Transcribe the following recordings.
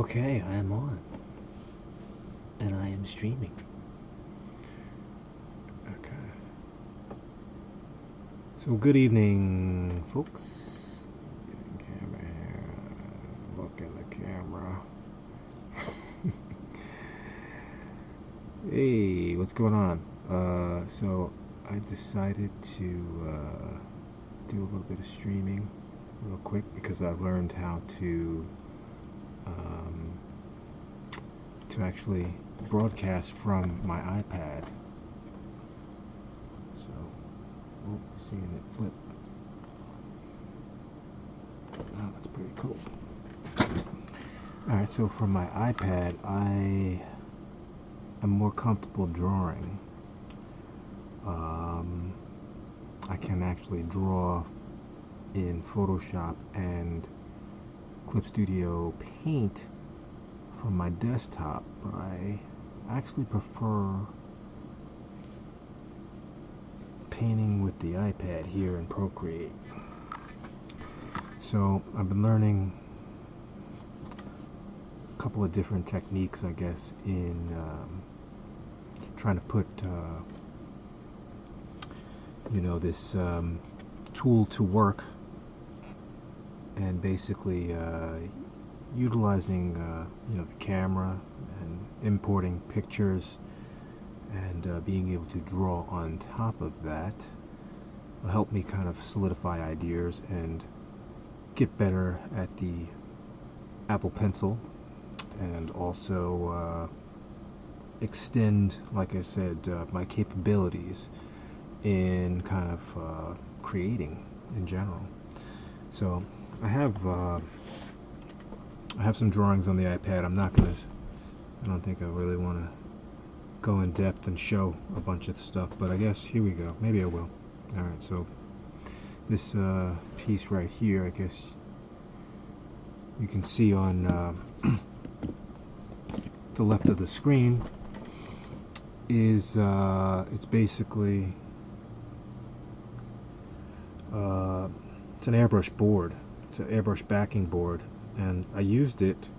Okay, I am on. And I am streaming. Okay. So good evening, folks. Camera here. Look at the camera. Hey, what's going on? So I decided to do a little bit of streaming real quick because I've learned how to actually broadcast from my iPad. So, oh, seeing it flip. Oh, that's pretty cool. Alright, so from my iPad, I am more comfortable drawing. I can actually draw in Photoshop and Clip Studio Paint from my desktop, but I actually prefer painting with the iPad here in Procreate. So I've been learning a couple of different techniques, I guess, in trying to put this tool to work, and basically utilizing the camera and importing pictures and being able to draw on top of that will help me kind of solidify ideas and get better at the Apple Pencil, and also extend, like I said, my capabilities in kind of creating in general. So I have some drawings on the iPad. I don't think I really want to go in depth and show a bunch of stuff, but I guess here we go. Maybe I will. Alright, so this piece right here, I guess you can see on the left of the screen is it's basically it's an airbrush board. It's an airbrush backing board, and I used it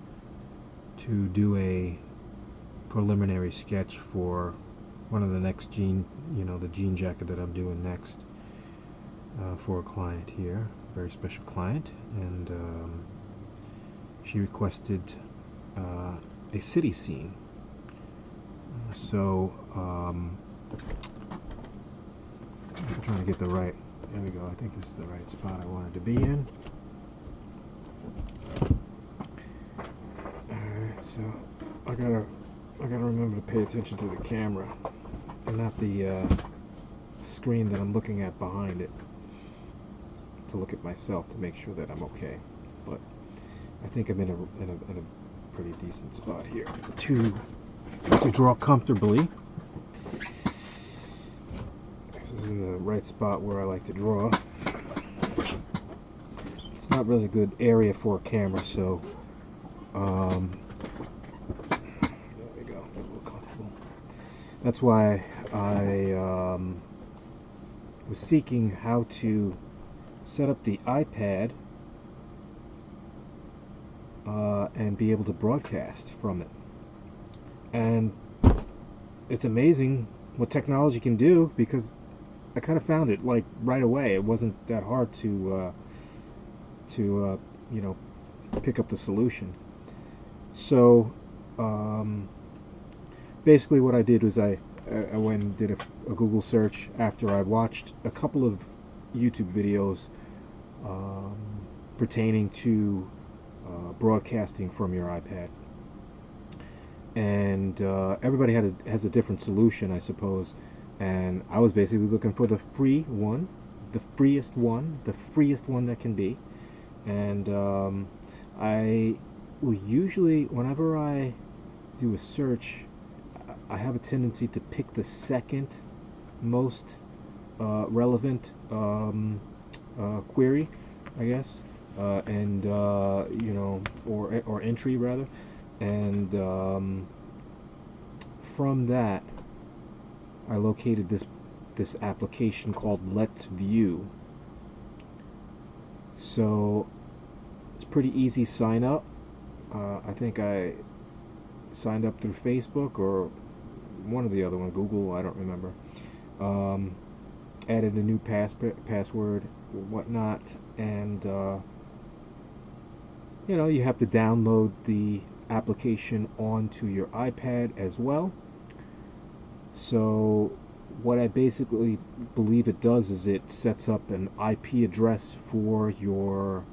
to do a preliminary sketch for one of the next jean, the jean jacket that I'm doing next for a client here, very special client, and she requested a city scene. So I'm trying to get the right. There we go. I think this is the right spot I wanted to be in. Alright, so I gotta remember to pay attention to the camera and not the screen that I'm looking at behind it, to look at myself to make sure that I'm okay. But I think I'm in a pretty decent spot here to draw comfortably. This is in the right spot where I like to draw. It's not really a good area for a camera, so there we go, a little comfortable. That's why I was seeking how to set up the iPad and be able to broadcast from it. And it's amazing what technology can do, because I kind of found it like right away. It wasn't that hard to pick up the solution. So basically what I did was I went and did a Google search after I watched a couple of YouTube videos pertaining to broadcasting from your iPad. And everybody has a different solution, I suppose. And I was basically looking for the free one, the freest one that can be. And I will usually, whenever I do a search, I have a tendency to pick the second most relevant query, I guess, and or entry rather. And from that, I located this application called LetsView. So it's pretty easy sign up. I think I signed up through Facebook or one of the other one, Google, I don't remember. Added a new password, whatnot, and you have to download the application onto your iPad as well. So what I basically believe it does is it sets up an IP address for your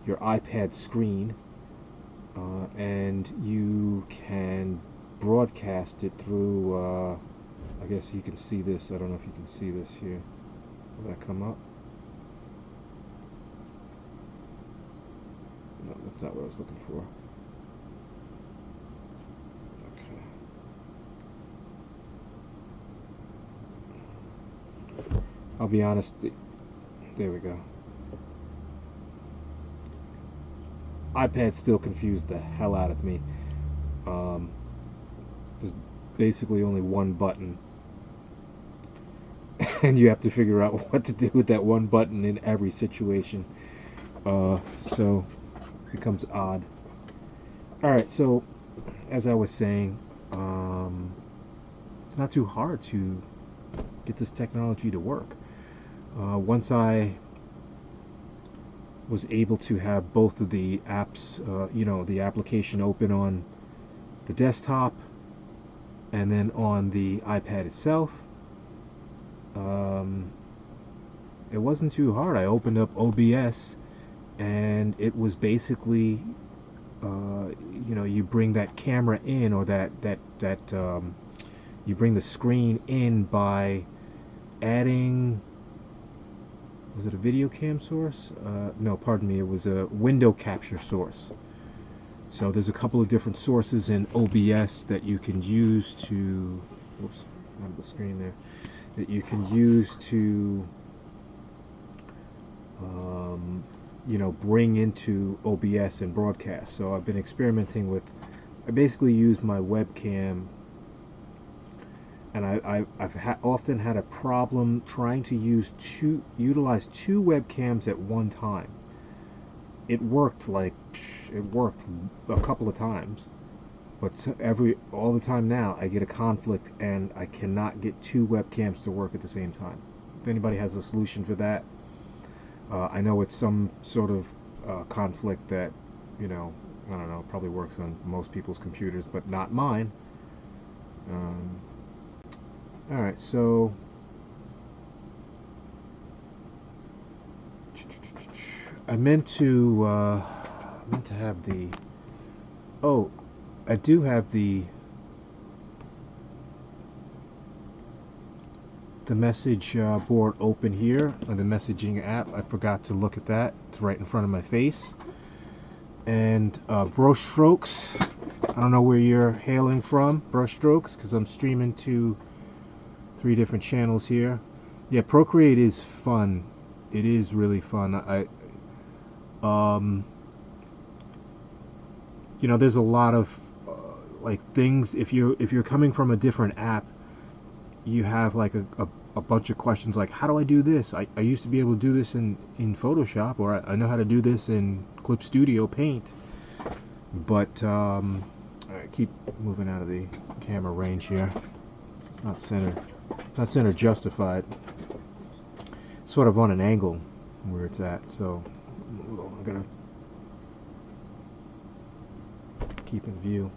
iPad screen, and you can broadcast it through. I guess you can see this. I don't know if you can see this here. Will that come up? No, that's not what I was looking for. Okay. I'll be honest. There we go. iPad still confused the hell out of me. There's basically only one button, and you have to figure out what to do with that one button in every situation. So it becomes odd. Alright, so as I was saying, it's not too hard to get this technology to work. Once I was able to have both of the apps, the application open on the desktop and then on the iPad itself, it wasn't too hard. I opened up OBS, and it was basically, you bring that camera in, or you bring the screen in by adding, was it a video cam source? No, pardon me, it was a window capture source. So there's a couple of different sources in OBS that you can use to, whoops, on the screen there, that you can use to, bring into OBS and broadcast. So I've been experimenting with, I basically use my webcam, and I've often had a problem trying to utilize two webcams at one time. It worked a couple of times, but all the time now I get a conflict and I cannot get two webcams to work at the same time. If anybody has a solution for that, I know it's some sort of conflict that, I don't know, probably works on most people's computers, but not mine. Alright, so I meant to have the, I do have the message board open here on the messaging app. I forgot to look at that. It's right in front of my face. And brushstrokes, I don't know where you're hailing from, brushstrokes, because I'm streaming to 3 different channels here. Yeah, Procreate is fun. It is really fun. There's a lot of things. If you're coming from a different app, you have like a bunch of questions like, how do I do this? I used to be able to do this in Photoshop, or I know how to do this in Clip Studio Paint, but I keep moving out of the camera range here. It's not centered. It's not center justified. It's sort of on an angle where it's at, so I'm gonna keep in view.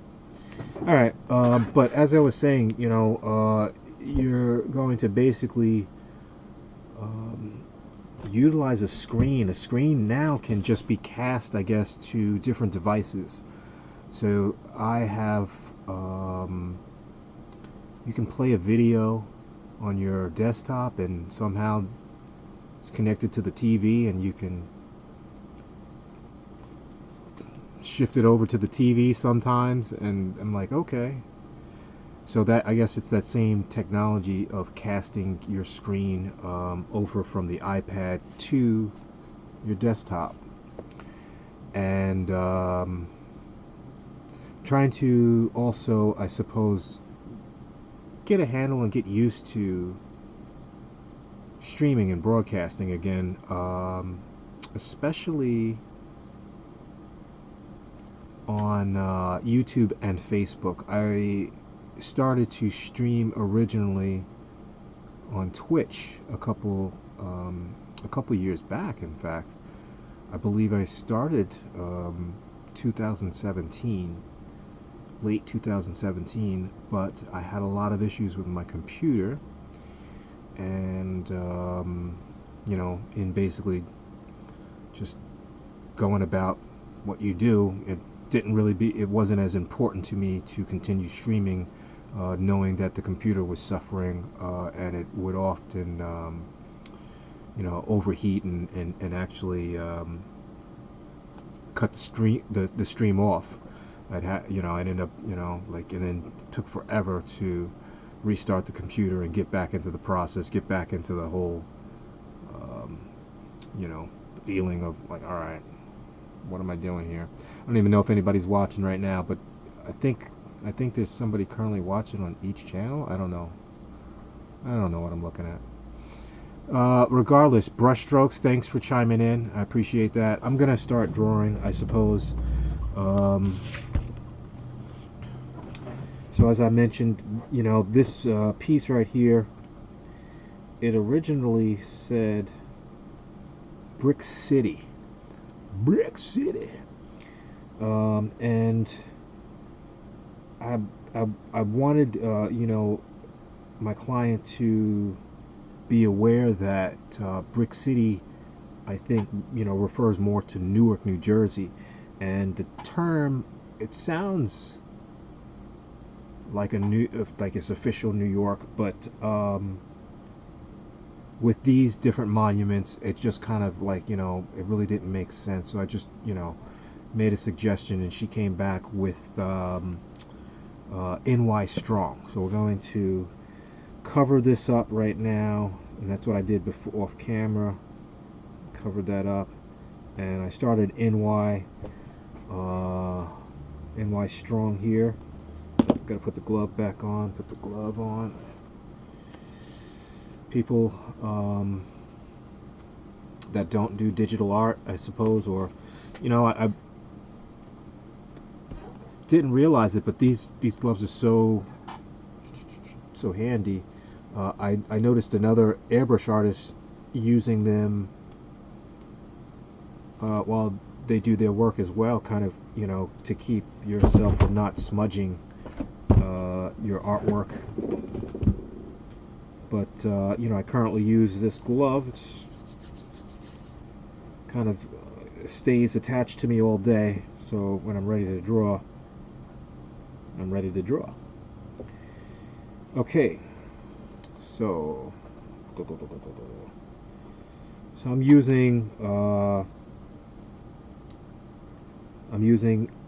Alright, but as I was saying, you're going to basically utilize a screen. A screen now can just be cast, I guess, to different devices. So I have, you can play a video on your desktop and somehow it's connected to the TV, and you can shift it over to the TV sometimes, and I'm like, okay. So that, I guess it's that same technology of casting your screen over from the iPad to your desktop. And trying to also, I suppose, get a handle and get used to streaming and broadcasting again, especially on YouTube and Facebook. I started to stream originally on Twitch a couple years back. In fact, I believe I started 2017, late 2017, but I had a lot of issues with my computer, and you know, in basically just going about what you do, it wasn't as important to me to continue streaming, knowing that the computer was suffering, and it would often you know, overheat and actually cut the stream off. I'd ended up, you know, like, and then it took forever to restart the computer and get back into the process, get back into the whole you know, feeling of like, all right, what am I doing here? I don't even know if anybody's watching right now, but I think there's somebody currently watching on each channel. I don't know what I'm looking at. Regardless, brush strokes, thanks for chiming in. I appreciate that. I'm gonna start drawing, I suppose. So as I mentioned, you know, this piece right here, it originally said Brick City. And I wanted you know, my client to be aware that Brick City, I think, you know, refers more to Newark, New Jersey, and the term, it sounds like it's official New York, but with these different monuments, it just kind of like, you know, it really didn't make sense. So I just, you know, made a suggestion, and she came back with NY Strong. So we're going to cover this up right now, and that's what I did before off camera. Covered that up, and I started NY Strong here. Gotta put the glove back on. Put the glove on. People that don't do digital art, I suppose, or, you know, I didn't realize it, but these gloves are so handy. I noticed another airbrush artist using them while they do their work as well, kind of, you know, to keep yourself from not smudging your artwork. But you know, I currently use this glove. It's kind of stays attached to me all day, so when I'm ready to draw, I'm ready to draw. Okay, so I'm using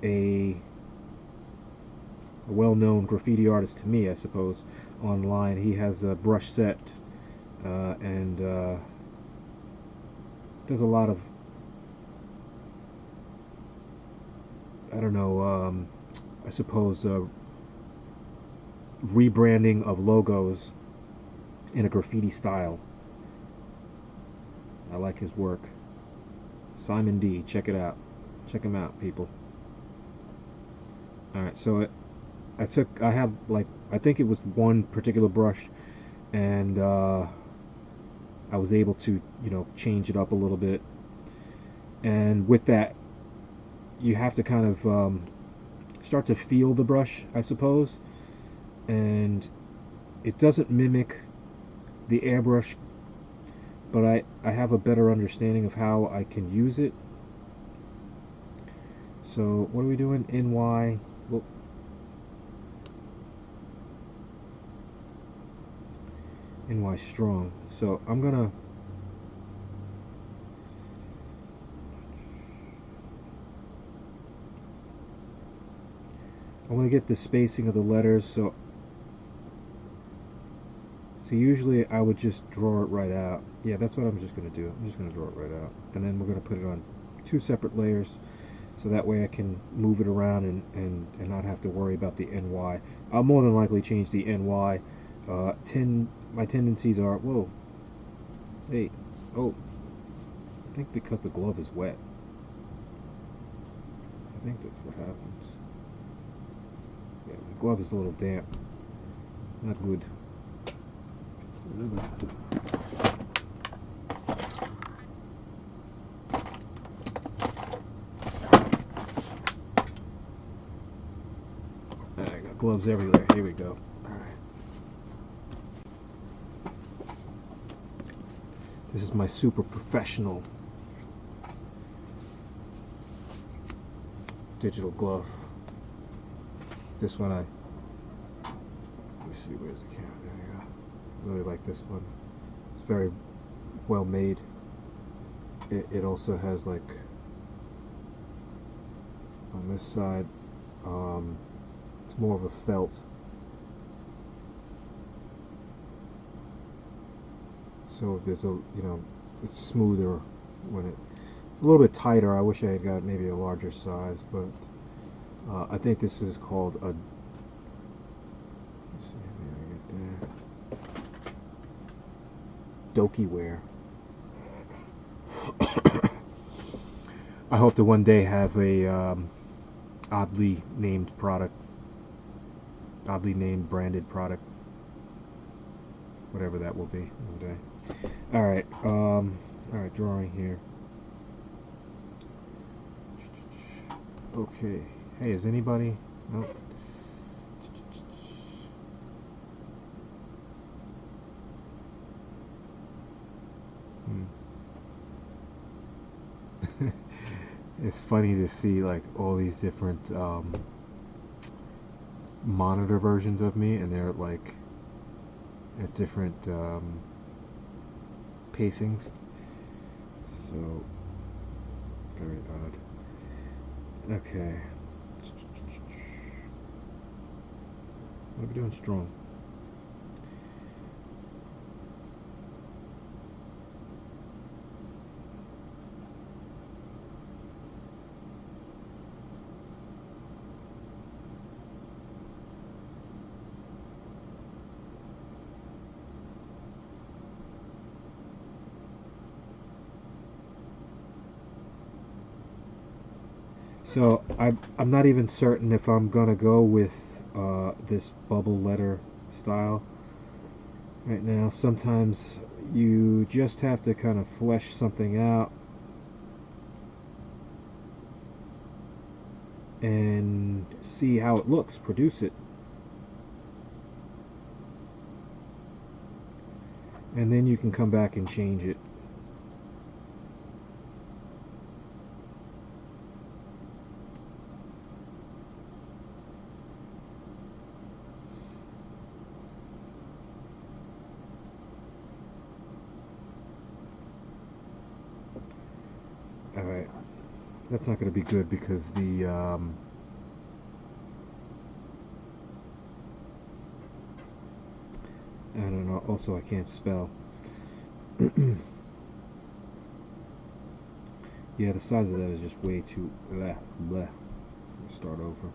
a well-known graffiti artist to me, I suppose, online. He has a brush set and does a lot of, I don't know, I suppose rebranding of logos in a graffiti style. I like his work. Simon D, check it out. Check him out, people. Alright, so I have, like, I think it was one particular brush, and I was able to, you know, change it up a little bit. And with that, you have to kind of start to feel the brush, I suppose. And it doesn't mimic the airbrush, but I have a better understanding of how I can use it. So what are we doing? NY. Well, NY Strong. So I'm gonna get the spacing of the letters. So usually I would just draw it right out. Yeah, that's what I'm just gonna do. I'm just gonna draw it right out, and then we're gonna put it on two separate layers, so that way I can move it around and not have to worry about the NY. I'll more than likely change the NY. My tendencies are, whoa, hey, oh, I think because the glove is wet. I think that's what happens. Yeah, my glove is a little damp. Not good. I got gloves everywhere. Here we go. Alright. This is my super professional digital glove. This one let me see, where's the camera? There you go. Really like this one. It's very well made. It also has, like, on this side, it's more of a felt. So there's a, it's smoother when it's a little bit tighter. I wish I had got maybe a larger size, but I think this is called a, let's see, maybe I get there, Doki wear. I hope to one day have a oddly named product, oddly named branded product, whatever that will be one day. Alright, alright, drawing here. Okay. Hey, is anybody? Nope. It's funny to see, like, all these different monitor versions of me, and they're like at different pacings. So very odd. Okay. What are we doing strong? So I'm not even certain if I'm gonna go with this bubble letter style right now. Sometimes you just have to kind of flesh something out and see how it looks, produce it, and then you can come back and change it. Alright, that's not going to be good because the I don't know, also I can't spell. Yeah, the size of that is just way too blah, blah. Let's start over.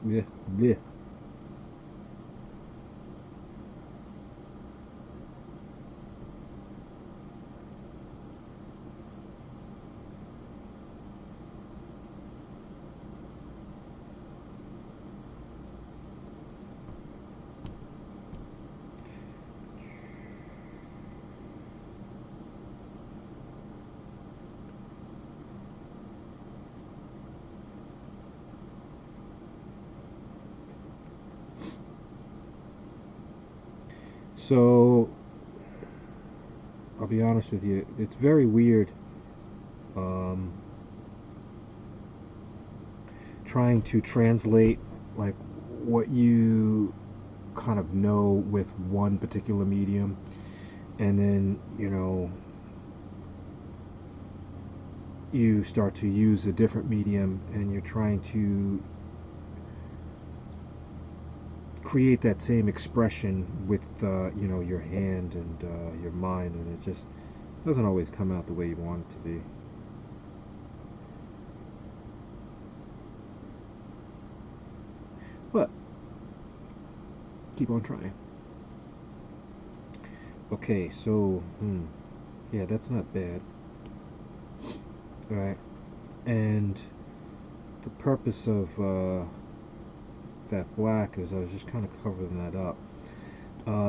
Yeah, yeah. So I'll be honest with you, it's very weird trying to translate like what you kind of know with one particular medium and then, you know, you start to use a different medium and you're trying to create that same expression with you know, your hand and your mind, and it just doesn't always come out the way you want it to be. But keep on trying. Okay, so yeah, that's not bad. Right. And the purpose of that black is I was just kind of covering that up.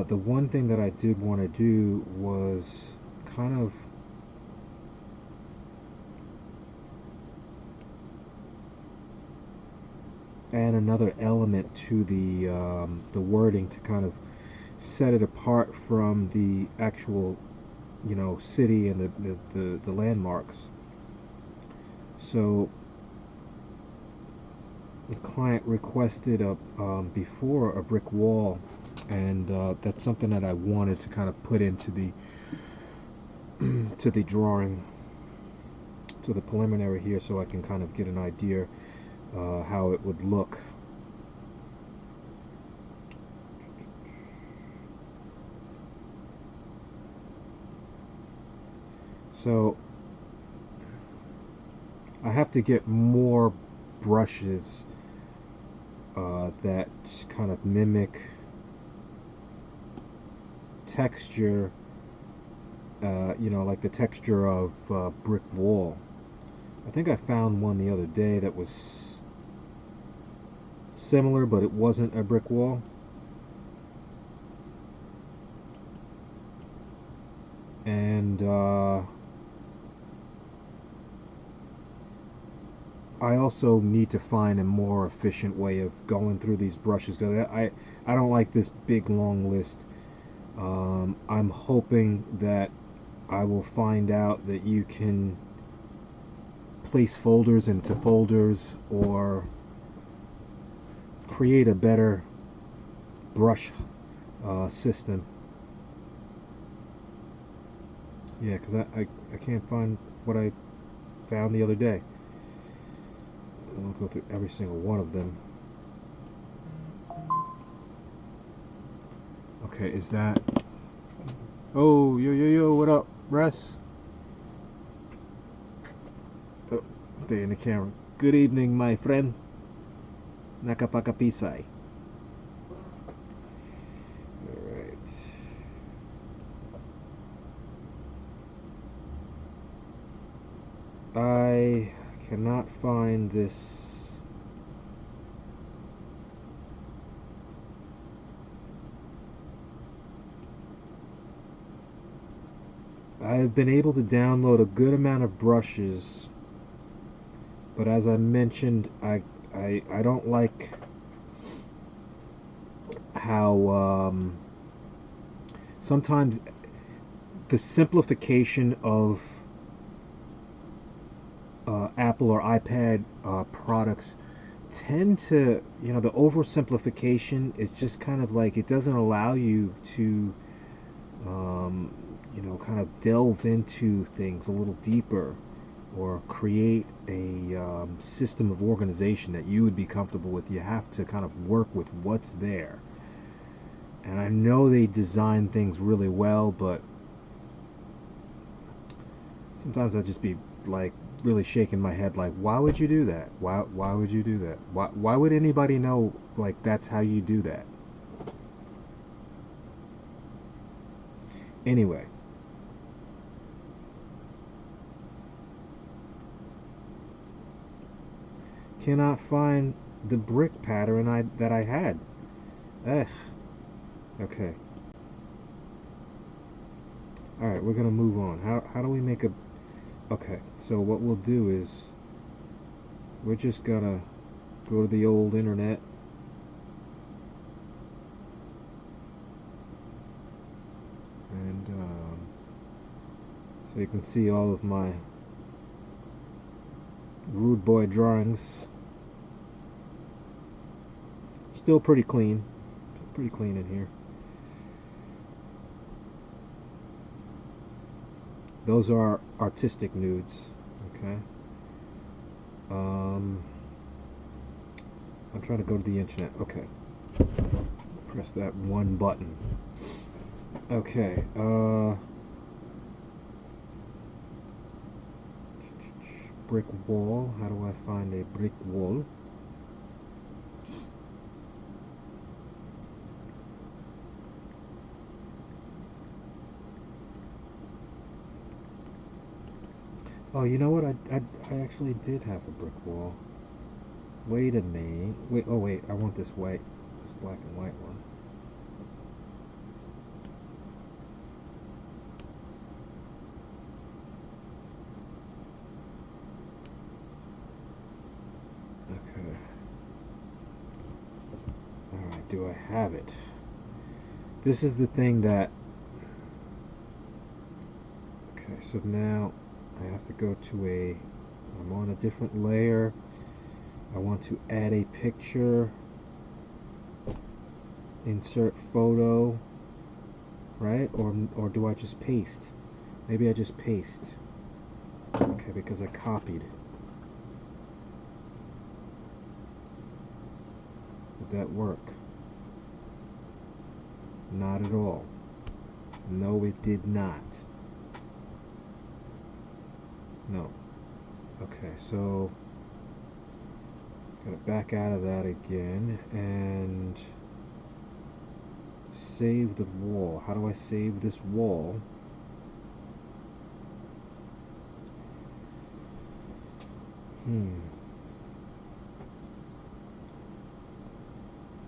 The one thing that I did want to do was kind of add another element to the wording to kind of set it apart from the actual, you know, city and the landmarks. So the client requested before a brick wall, and that's something that I wanted to kind of put into the to the drawing, to the preliminary here, so I can kind of get an idea how it would look. So I have to get more brushes that kind of mimic texture, you know, like the texture of brick wall. I think I found one the other day that was similar, but it wasn't a brick wall. And I also need to find a more efficient way of going through these brushes, because I don't like this big long list. I'm hoping that I will find out that you can place folders into folders, or create a better brush system. Yeah, because I can't find what I found the other day. I'll go through every single one of them. Okay, is that... Oh, yo, what up, Russ? Oh, stay in the camera. Good evening, my friend. Nakapakapisay. Alright. I cannot find this. I have been able to download a good amount of brushes, but as I mentioned, I don't like how sometimes the simplification of Apple or iPad products tend to, you know, the oversimplification is just kind of like, it doesn't allow you to you know, kind of delve into things a little deeper, or create a system of organization that you would be comfortable with. You have to kind of work with what's there. And I know they design things really well, but sometimes I just be like really shaking my head, like, why would you do that? Why would you do that? Why would anybody know, like, that's how you do that? Anyway, cannot find the brick pattern that I had. Ugh. Okay. Alright, we're gonna move on. How do we make a... Okay, so what we'll do is we're just gonna go to the old internet, and so you can see all of my rude boy drawings. Still pretty clean in here. Those are artistic nudes. Okay. I'm trying to go to the internet. Okay. Press that one button. Okay. Brick wall. How do I find a brick wall? Oh, you know what? I actually did have a brick wall. Wait a minute. Wait. Oh, wait. I want this white, this black and white one. Okay. All right. Do I have it? This is the thing that. Okay. So now I have to go to a. I'm on a different layer. I want to add a picture. Insert photo. Right? Or do I just paste? Maybe I just paste. Okay, because I copied. Would that work? Not at all. No, it did not. No. Okay, so gotta back out of that again and save the wall. How do I save this wall?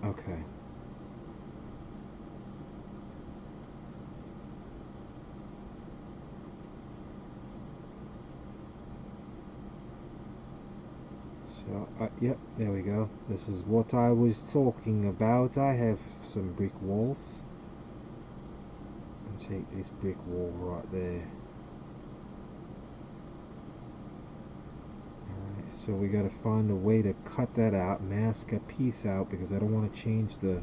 Okay. So, yep, there we go. This is what I was talking about. I have some brick walls. I'll take this brick wall right there. Alright, so we gotta find a way to cut that out, mask a piece out, because I don't want to change the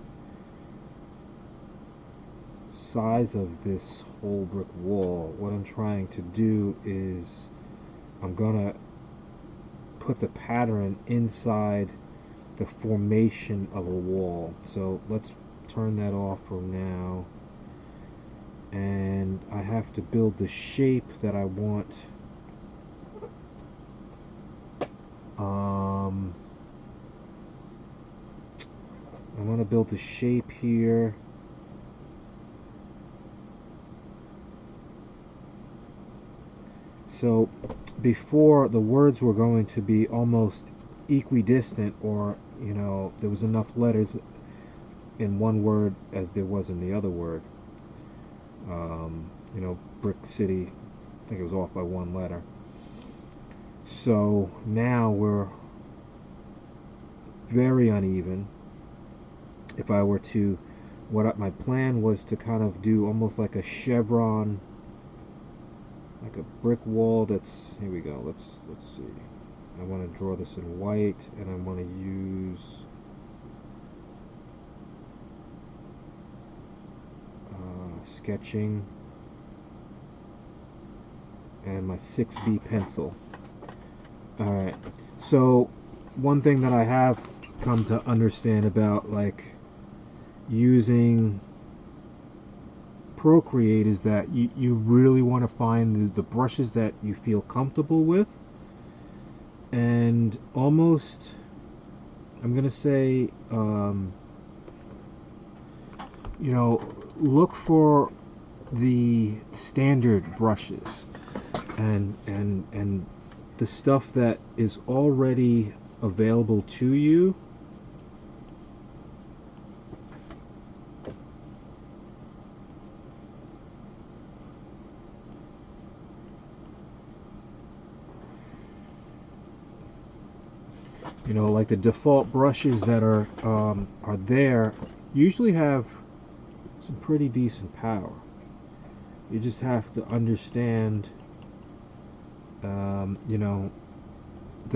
size of this whole brick wall. What I'm trying to do is I'm gonna put the pattern inside the formation of a wall. So let's turn that off for now, and I have to build the shape that I want. I want to build the shape here. So before, the words were going to be almost equidistant, or there was enough letters in one word as there was in the other word. Brick City, I think it was off by one letter. So now we're very uneven. If I were to, my plan was to kind of do almost like a chevron, like a brick wall. That's, here we go. Let's see. I want to draw this in white, and I want to use sketching and my 6B pencil. Alright, so one thing that I have come to understand about using Procreate is that you really want to find the brushes that you feel comfortable with, and almost, I'm gonna say, look for the standard brushes and the stuff that is already available to you. Like the default brushes that are there usually have some pretty decent power. You just have to understand the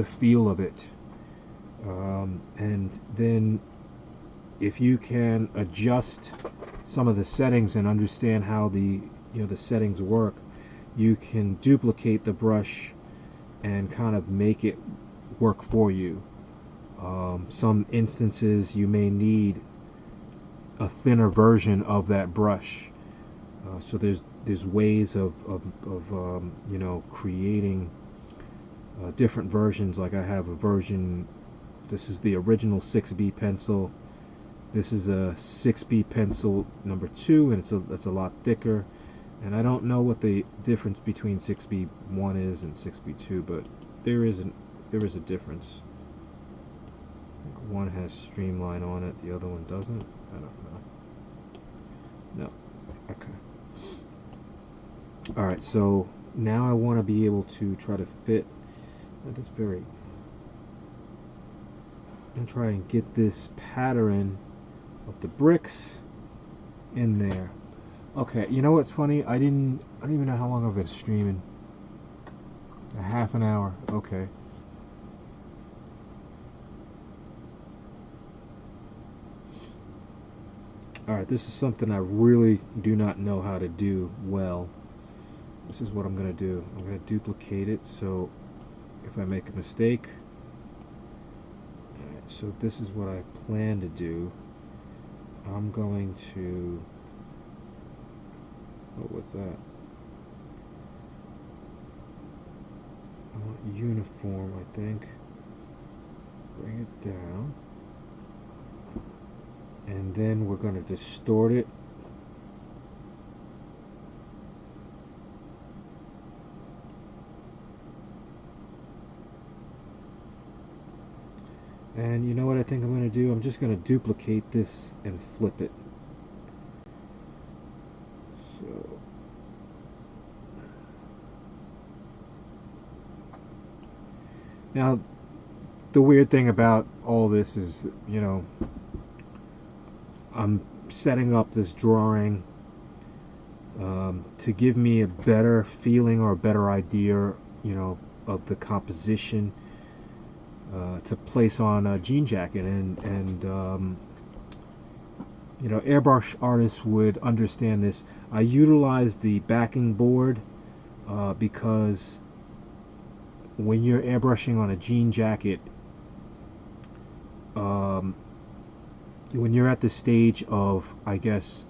feel of it, and then if you can adjust some of the settings and understand how the settings work, you can duplicate the brush and kind of make it work for you. Some instances you may need a thinner version of that brush. So there's ways of you know, creating different versions. Like I have a version, this is the original 6B pencil. This is a 6B pencil number 2, and it's a lot thicker. And I don't know what the difference between 6B1 is and 6B2, but there is a difference. I think one has streamline on it, the other one doesn't. I don't know. No. Okay. Alright, so now I want to be able to try to fit. That's very. I'm try and get this pattern of the bricks in there. Okay, you know what's funny? I don't even know how long I've been streaming. A half an hour. Okay. Alright, this is something I really do not know how to do well. This is what I'm going to do. I'm going to duplicate it, so if I make a mistake. Alright, so this is what I plan to do. I'm going to... Oh, what's that? I want uniform, I think. Bring it down. And then we're going to distort it. And you know what I think I'm going to do? I'm just going to duplicate this and flip it. So now the weird thing about all this is, you know, I'm setting up this drawing to give me a better feeling or a better idea, you know, of the composition to place on a jean jacket, and you know, airbrush artists would understand this. I utilize the backing board because when you're airbrushing on a jean jacket, when you're at the stage of, I guess,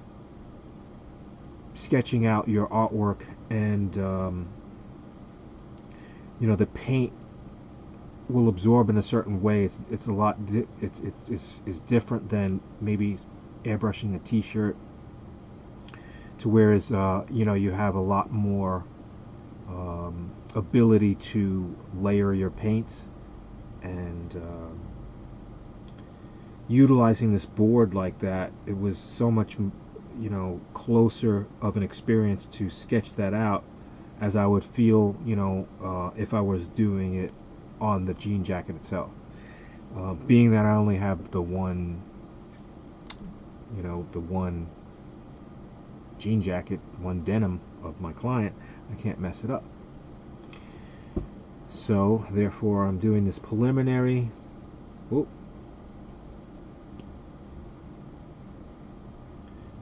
sketching out your artwork, and you know, the paint will absorb in a certain way. It's a lot. It's different than maybe airbrushing a T-shirt. To whereas you know, you have a lot more ability to layer your paints, and utilizing this board like that, it was so much, you know, closer of an experience to sketch that out as I would feel, you know, if I was doing it on the jean jacket itself. Being that I only have the one, you know, the one jean jacket, one denim of my client, I can't mess it up. So therefore I'm doing this preliminary. Whoop.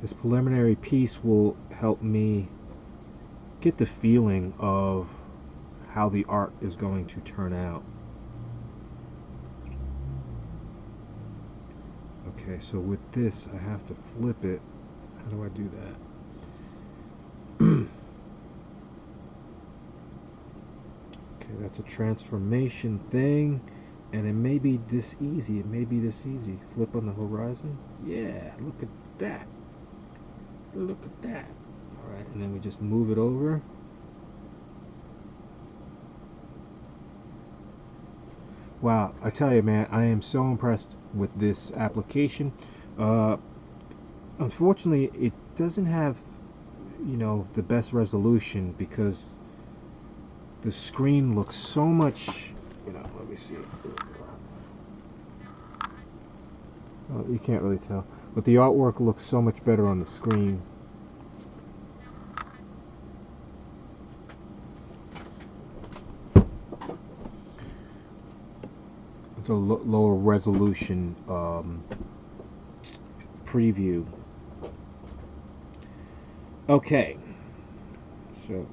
This preliminary piece will help me get the feeling of how the art is going to turn out. Okay, so with this I have to flip it. How do I do that? Okay, that's a transformation thing, and it may be this easy. It may be this easy. Flip on the horizon. Yeah, look at that. Look at that. Alright, and then we just move it over. Wow, I tell you, man, I am so impressed with this application. Unfortunately, it doesn't have, you know, the best resolution, because the screen looks so much, you know, let me see. Oh, you can't really tell, but the artwork looks so much better on the screen. It's a lower resolution preview. Okay, so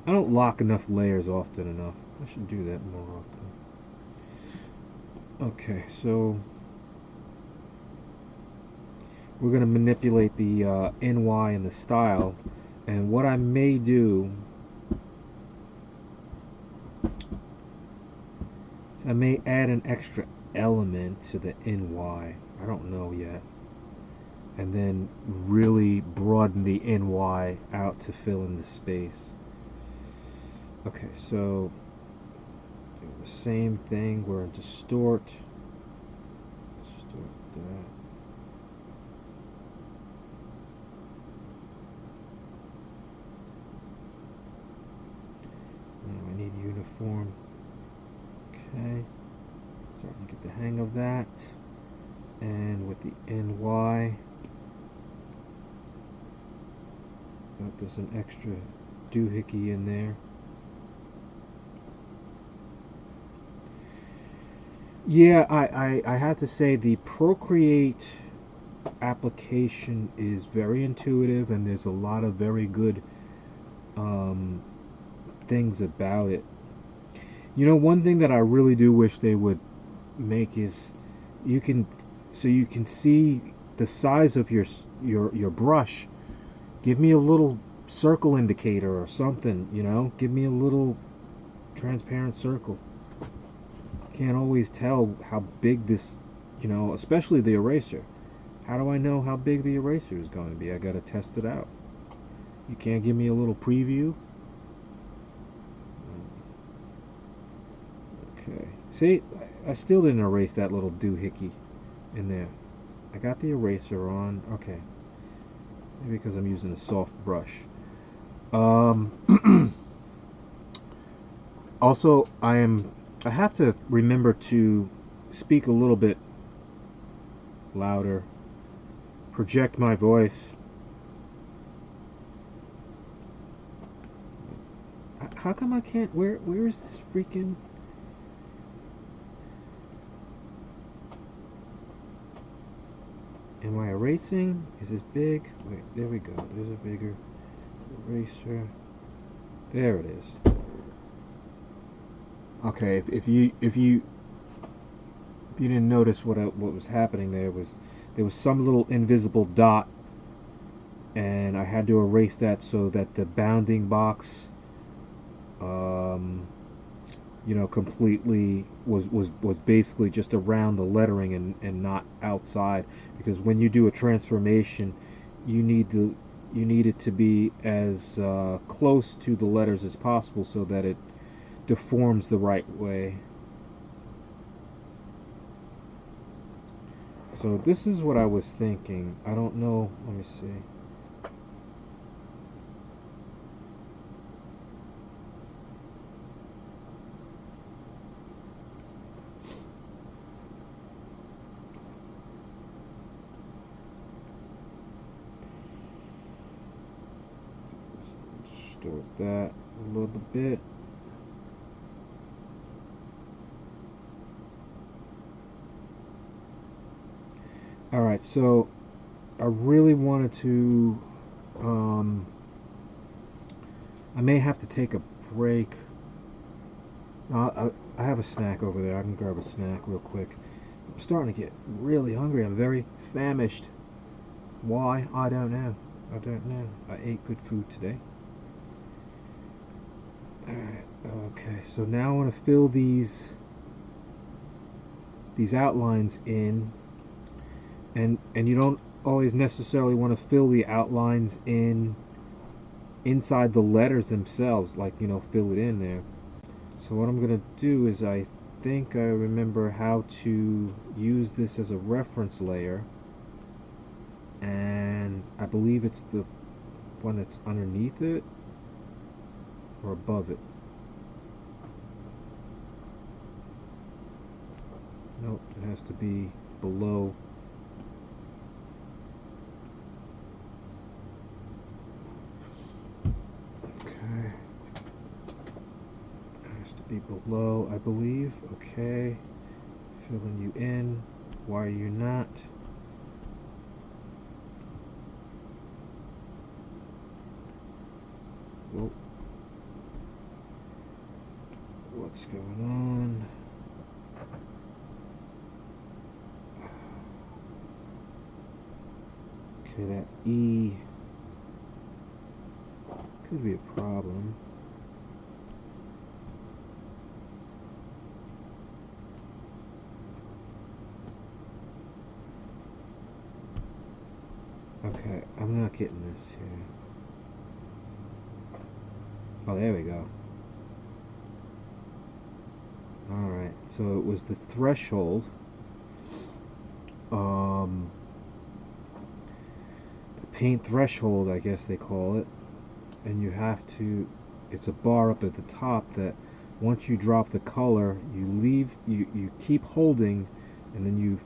I don't lock enough layers often enough. I should do that more often. Okay, so we're going to manipulate the NY and the style. And what I may do is I may add an extra element to the NY. I don't know yet. And then really broaden the NY out to fill in the space. Okay, so do the same thing. We're in distort. Distort that. Now I need uniform. Okay, starting to get the hang of that. And with the NY, there's an extra doohickey in there. Yeah, I have to say the Procreate application is very intuitive, and there's a lot of very good things about it. You know, one thing that I really do wish they would make is you can see the size of your brush. Give me a little circle indicator or something, you know? Give me a little transparent circle. Can't always tell how big this, you know, especially the eraser. How do I know how big the eraser is going to be? I got to test it out. You can't give me a little preview? Okay. See, I still didn't erase that little doohickey in there. I got the eraser on. Okay. Maybe because I'm using a soft brush. Also, I have to remember to speak a little bit louder, project my voice. How come I can't? Where is this freaking? Am I erasing? Is this big? Wait, there we go. There's a bigger eraser. There it is. Okay, if you didn't notice what was happening, there was some little invisible dot, and I had to erase that so that the bounding box, you know, completely was basically just around the lettering and not outside. Because when you do a transformation, you need it to be as close to the letters as possible so that it deforms the right way. So this is what I was thinking. I don't know. Let me see. Distort that a little bit. Alright, so I really wanted to, I may have to take a break. I have a snack over there. I can grab a snack real quick. I'm starting to get really hungry. I'm very famished. Why? I don't know. I ate good food today. Alright, okay, so now I want to fill these outlines in. And you don't always necessarily want to fill the outlines inside the letters themselves, like, you know, fill it in there. So what I'm gonna do is, I think I remember how to use this as a reference layer, and I believe it's the one that's underneath it or above it. Nope, it has to be below. Be below, I believe. Okay, filling you in. Why are you not? Whoa. what's going on. Okay, that E could be a problem. Okay, I'm not getting this here. Oh, there we go. Alright, so it was the threshold. The paint threshold, I guess they call it. And you have to, it's a bar up at the top that once you drop the color, you keep holding, and then you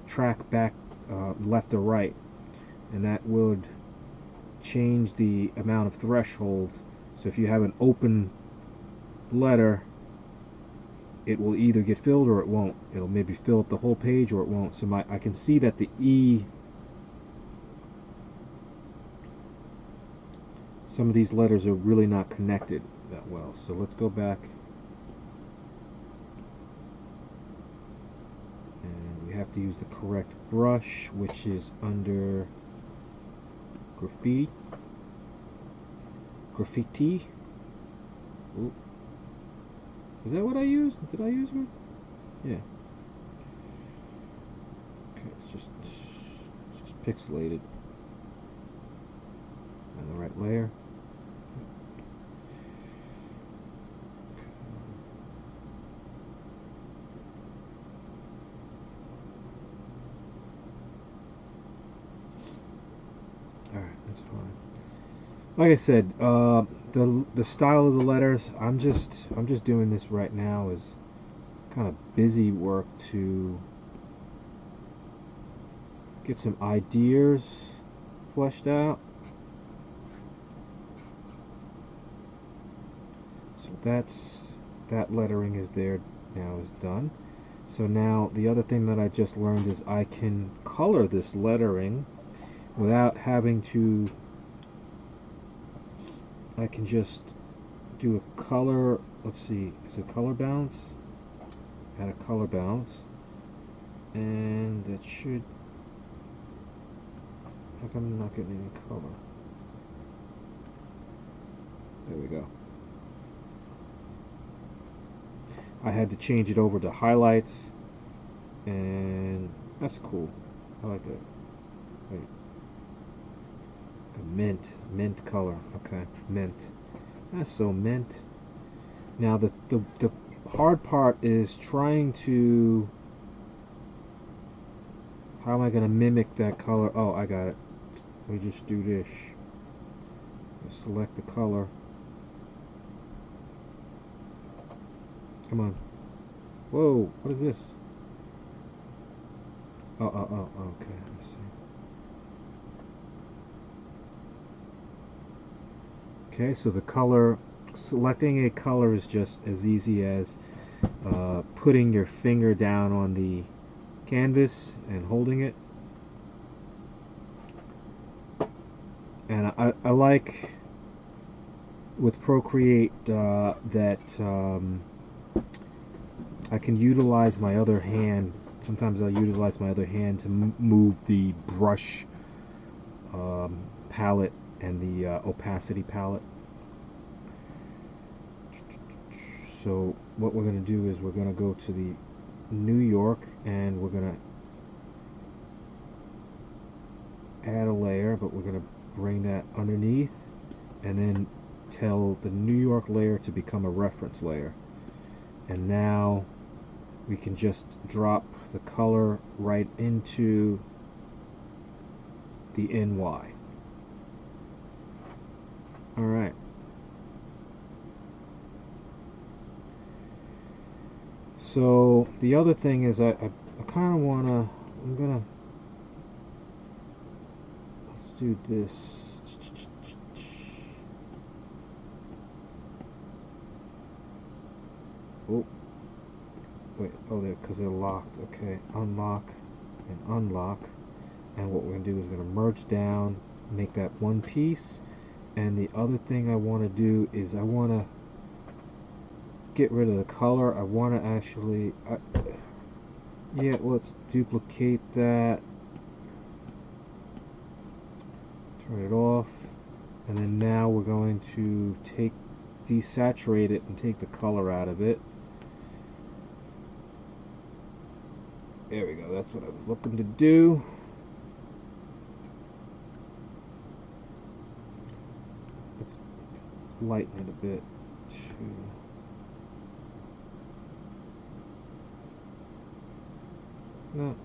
track back left or right, and that would change the amount of threshold. So if you have an open letter, it will either get filled or it won't. It'll maybe fill up the whole page or it won't. So I can see that the E, some of these letters are really not connected that well. So let's go back, and we have to use the correct brush, which is under graffiti. Ooh. Is that what I used? Did I use one? Yeah. Okay, it's just pixelated. And the right layer. Alright, that's fine. Like I said, the style of the letters, I'm just doing this right now as kind of busy work to get some ideas fleshed out. So that lettering is there now, is done. So now the other thing that I just learned is I can color this lettering without having to. I can just do a color, let's see, is it color balance? Add a color balance, and that should, how come I'm not getting any color? There we go. I had to change it over to highlights, and that's cool. I like that. Wait. Mint color. Okay, mint. That's so mint. Now the hard part is trying to, how am I going to mimic that color? Oh, I got it. Let me just do this. Let's select the color. Come on. Whoa, what is this? Oh, okay, I see. Okay, so the color, selecting a color is just as easy as putting your finger down on the canvas and holding it. And I like with Procreate that I can utilize my other hand. Sometimes I'll utilize my other hand to move the brush palette and the opacity palette. So what we're going to do is we're going to go to the New York, and we're going to add a layer, but we're going to bring that underneath and then tell the New York layer to become a reference layer. And now we can just drop the color right into the NY. Alright. So the other thing is I kind of want to, let's do this. Oh, wait, oh, because they're locked. Okay, unlock and unlock. And what we're going to do is we're going to merge down, make that one piece, And the other thing I want to do is I want to get rid of the color. I want to actually, yeah, let's duplicate that, turn it off, and then now we're going to desaturate it and take the color out of it. There we go, that's what I was looking to do. Let's lighten it a bit too. No.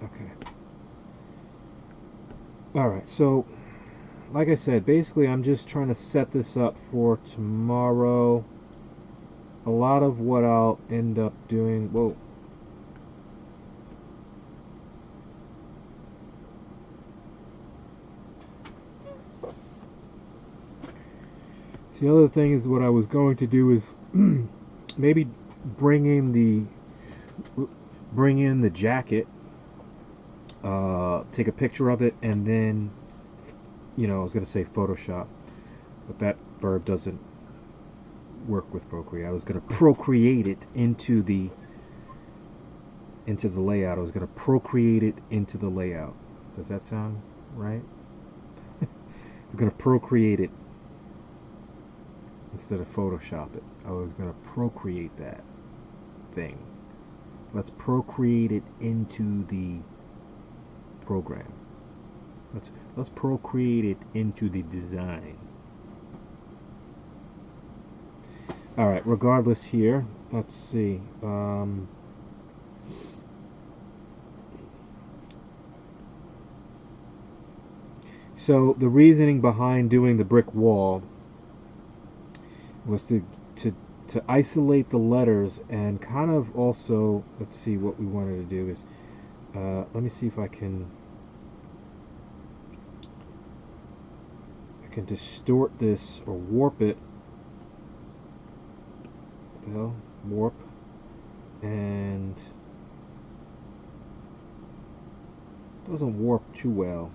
Okay. Alright, so like I said, basically I'm just trying to set this up for tomorrow. A lot of what I'll end up doing, whoa. The other thing is what I was going to do is maybe bring in the jacket, take a picture of it, and then, you know, I was going to say Photoshop, but that verb doesn't work with Procreate. I was going to procreate it into the layout. I was going to procreate it into the layout. Does that sound right? I was going to procreate it instead of Photoshop it. I was going to procreate that thing. Let's procreate it into the program. Let's procreate it into the design. Alright, regardless here, let's see. So the reasoning behind doing the brick wall was to isolate the letters, and kind of also, let's see, what we wanted to do is, let me see if I can distort this or warp it. What the hell? Warp. And doesn't warp too well.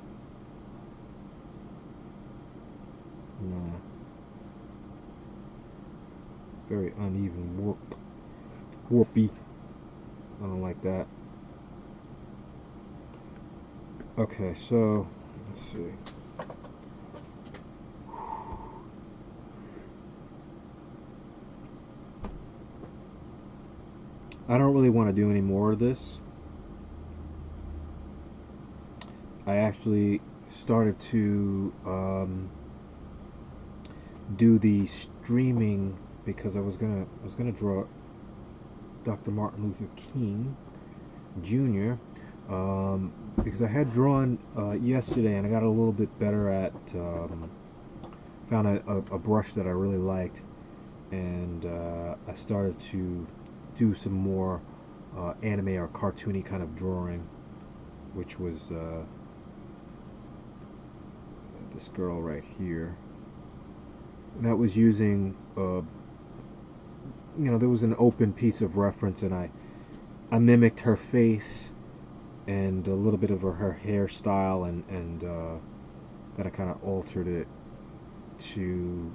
Nah. Very uneven warpy. I don't like that. Okay, so let's see. I don't really want to do any more of this. I actually started to do the streaming because I was gonna draw Dr. Martin Luther King Jr. Because I had drawn yesterday, and I got a little bit better at found a brush that I really liked, and I started to do some more anime or cartoony kind of drawing, which was this girl right here. And that was using you know, there was an open piece of reference, and I mimicked her face and a little bit of her hairstyle, and then I kind of altered it to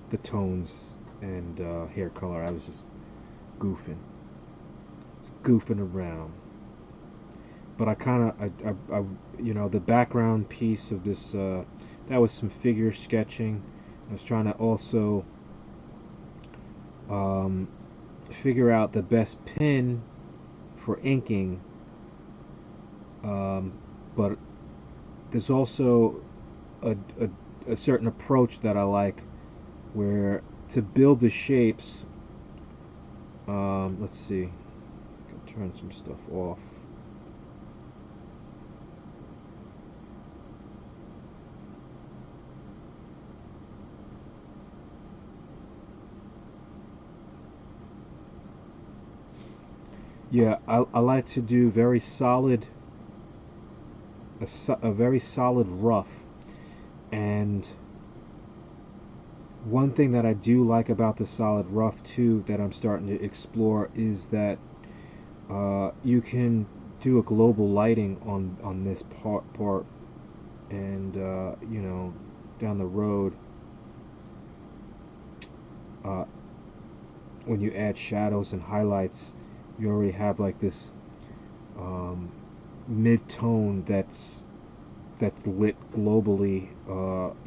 the tones and hair color. I was just goofing around. But I kind of, you know, the background piece of this, that was some figure sketching. I was trying to also figure out the best pen for inking, but there's also a certain approach that I like, where to build the shapes, let's see, I can turn some stuff off. Yeah, I like to do very solid, a very solid rough. And one thing that I do like about the solid rough too, that I'm starting to explore, is that You can do a global lighting on this part, and you know, down the road, uh, when you add shadows and highlights, you already have like this mid-tone that's lit globally,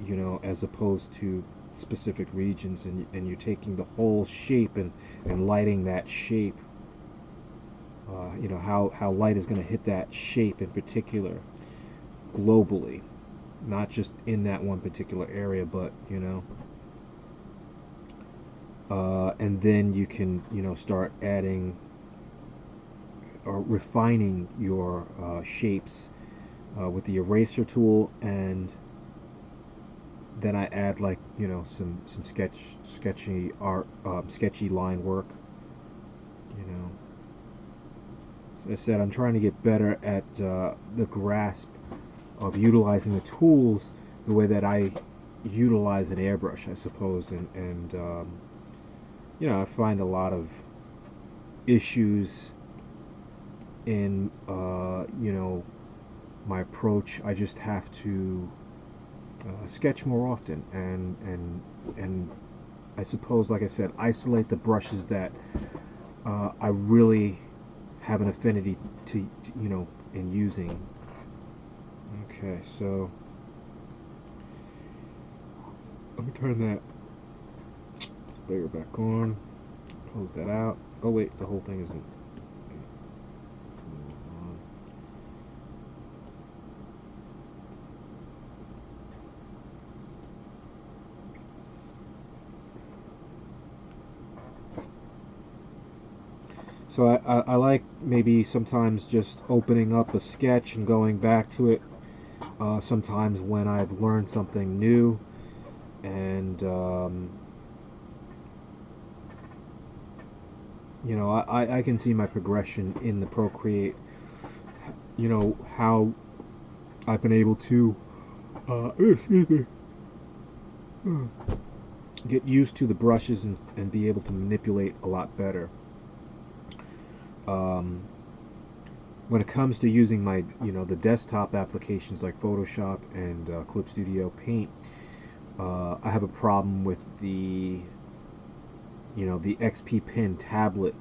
you know, as opposed to specific regions, and you're taking the whole shape and lighting that shape. You know, how light is going to hit that shape in particular globally, not just in that one particular area, but you know. And then you can, you know, start adding or refining your shapes with the eraser tool, and then I add, like, you know, some sketchy art, sketchy line work, you know. As I said, I'm trying to get better at the grasp of utilizing the tools the way that I utilize an airbrush, I suppose, and you know, I find a lot of issues in you know, my approach. I just have to sketch more often, and I suppose, like I said, isolate the brushes that I really have an affinity to, you know, in using. Okay, so let me turn that layer back on, close that out. Oh wait, the whole thing isn't. So I like maybe sometimes just opening up a sketch and going back to it. Sometimes when I've learned something new, and you know, I can see my progression in the Procreate. You know, how I've been able to excuse me, get used to the brushes and be able to manipulate a lot better. When it comes to using my, you know, the desktop applications like Photoshop and Clip Studio Paint, I have a problem with the, you know, the XP Pen tablet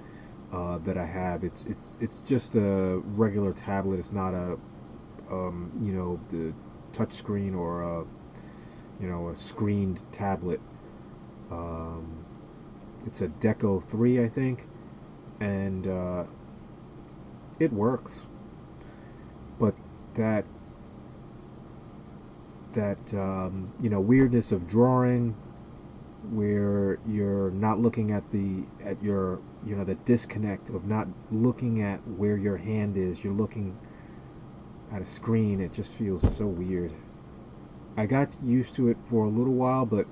that I have. It's just a regular tablet. It's not a you know, the touch screen or a, you know, a screened tablet. It's a Deco 3, I think, and it works, but that you know, weirdness of drawing where you're not looking at your, you know, the disconnect of not looking at where your hand is, you're looking at a screen. It just feels so weird. I got used to it for a little while, but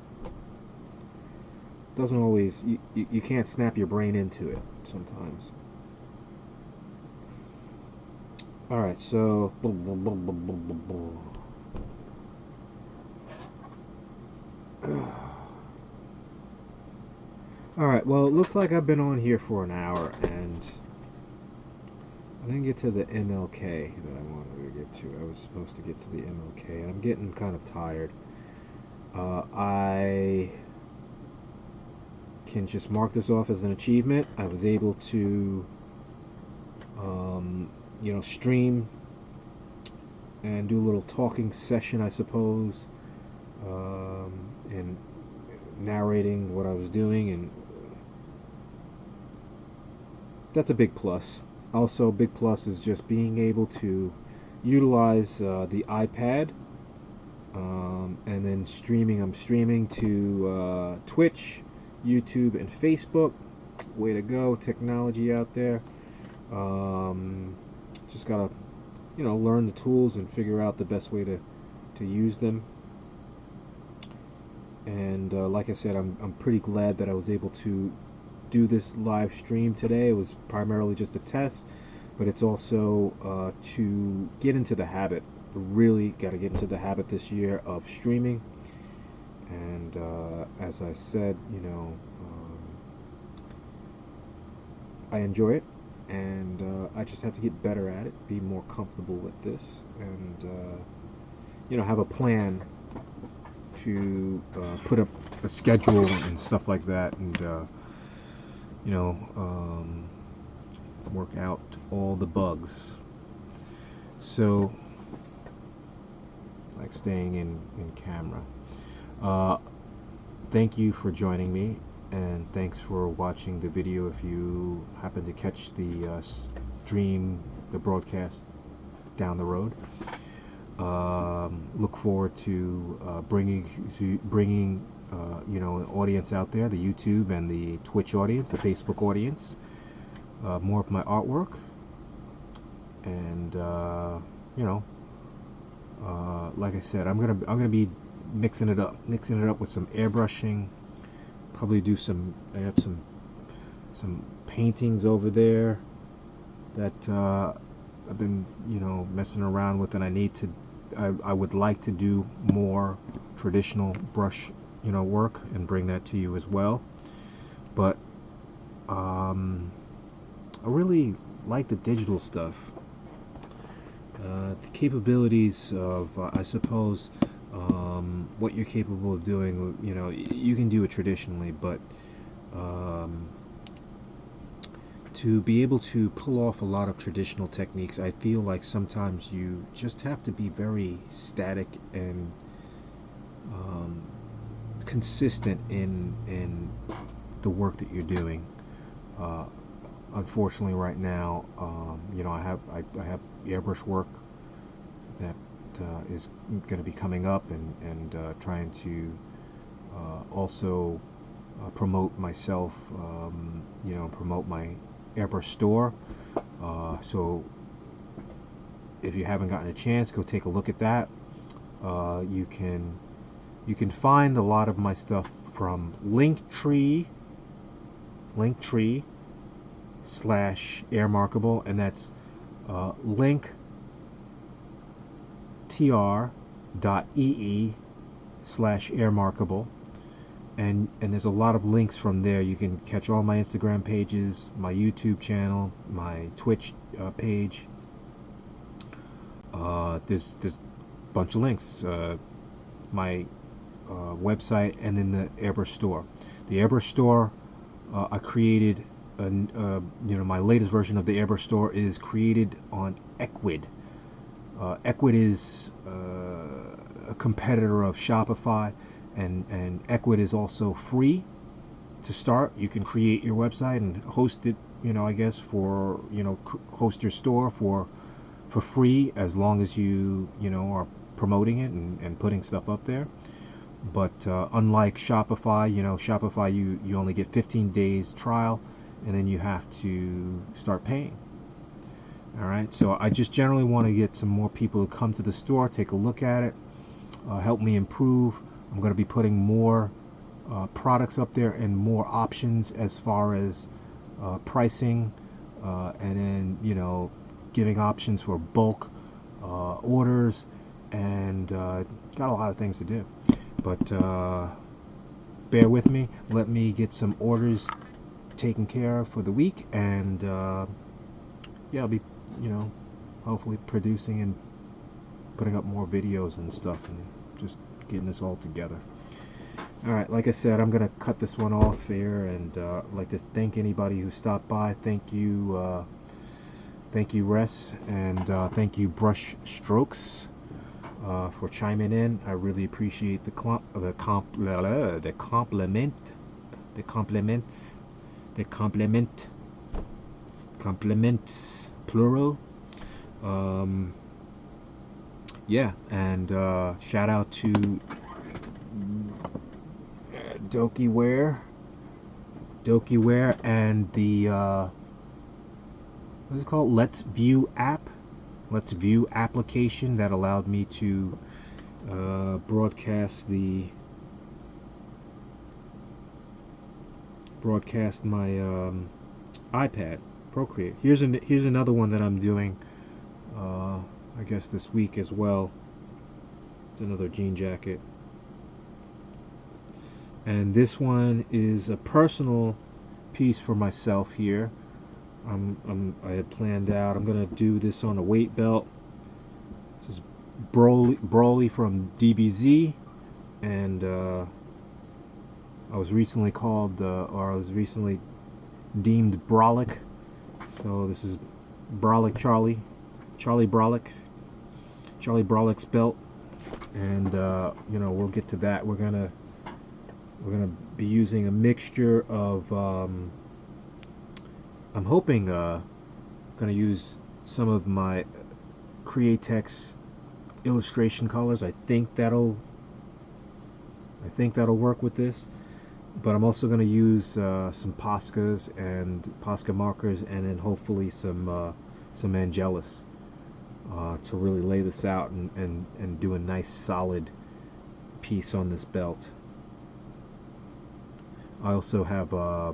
doesn't always, you can't snap your brain into it sometimes. Alright, so alright, well, it looks like I've been on here for an hour, and I didn't get to the MLK that I wanted to get to. I was supposed to get to the MLK, and I'm getting kind of tired. I can just mark this off as an achievement. I was able to you know, stream and do a little talking session, I suppose, and narrating what I was doing, and that's a big plus. Also, big plus is just being able to utilize the iPad, and then streaming. I'm streaming to Twitch, YouTube, and Facebook. Way to go, technology out there. Just gotta, you know, learn the tools and figure out the best way to use them. And like I said, I'm pretty glad that I was able to do this live stream today. It was primarily just a test, but it's also to get into the habit. Really got to get into the habit this year of streaming. And as I said, you know, I enjoy it. and I just have to get better at it, be more comfortable with this, and have a plan to put up a schedule and stuff like that, and you know, work out all the bugs. So, like staying in camera. Thank you for joining me, and thanks for watching the video. If you happen to catch the stream, the broadcast down the road, look forward to bringing an audience out there, the YouTube and the Twitch audience, the Facebook audience, more of my artwork, and like I said, I'm gonna be mixing it up with some airbrushing. Probably do some. I have some paintings over there that I've been messing around with, and I would like to do more traditional brush work and bring that to you as well. But I really like the digital stuff. The capabilities of I suppose what you're capable of doing, you can do it traditionally, but to be able to pull off a lot of traditional techniques, I feel like sometimes you just have to be very static and consistent in the work that you're doing. Unfortunately, right now, I have airbrush work that is going to be coming up, and trying to also promote myself, promote my airbrush store. So if you haven't gotten a chance, go take a look at that. You can find a lot of my stuff from Linktree/airmarkable, and that's linktr.ee/airmarkable, and there's a lot of links from there. You can catch all my Instagram pages, my YouTube channel, my Twitch page. There's a bunch of links, my website, and then the airbrush store. The airbrush store, I created my latest version of the airbrush store is created on Ecwid. Ecwid is a competitor of Shopify, and Ecwid is also free to start. You can create your website and host it, I guess for host your store for free, as long as you are promoting it and putting stuff up there. But unlike Shopify, Shopify, you only get 15 days trial, and then you have to start paying. Alright, so I just generally want to get some more people to come to the store, take a look at it, help me improve. I'm going to be putting more products up there and more options as far as pricing, and then giving options for bulk orders, and got a lot of things to do. But bear with me, let me get some orders taken care of for the week, and yeah, I'll be hopefully producing and putting up more videos and stuff, and just getting this all together. Alright, like I said, I'm gonna cut this one off here, and I'd like to thank anybody who stopped by. Thank you Res, and thank you Brush Strokes for chiming in. I really appreciate the compliments, plural. Yeah, and shout out to DokiWare and the what's it called, LetsView App, LetsView application that allowed me to broadcast my iPad, Procreate. Here's another one that I'm doing, I guess this week as well. It's another jean jacket, and this one is a personal piece for myself here. I had planned out. I'm gonna do this on a weight belt. This is Broly from DBZ, and I was recently or I was recently deemed Brolic. So this is Brolic Charlie Brolic's belt, and we'll get to that. We're gonna be using a mixture of. I'm hoping gonna use some of my Createx illustration colors. I think that'll work with this. But I'm also going to use some Poscas and Posca markers, and then hopefully some Angelus to really lay this out and do a nice solid piece on this belt. I also have a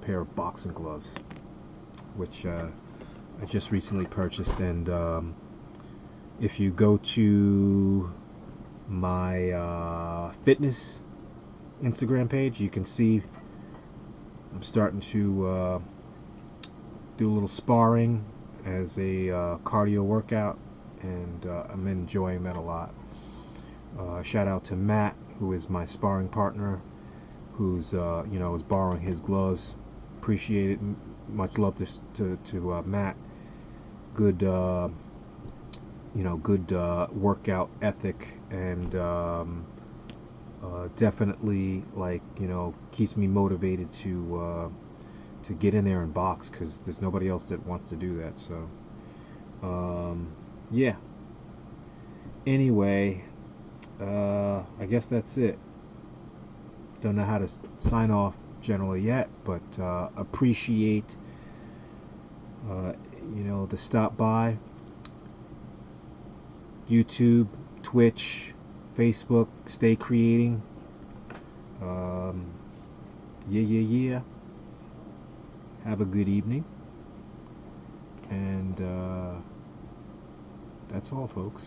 pair of boxing gloves, which I just recently purchased, and if you go to my fitness Instagram page, you can see I'm starting to do a little sparring as a cardio workout, and I'm enjoying that a lot. Shout out to Matt, who is my sparring partner, who's is borrowing his gloves. Appreciate it. Much love to Matt. Good good workout ethic, and definitely keeps me motivated to get in there and box, because there's nobody else that wants to do that. So yeah, anyway, I guess that's it. Don't know how to sign off generally yet, but appreciate the stop by. YouTube, Twitch, Facebook, stay creating. Yeah. Have a good evening. And that's all, folks.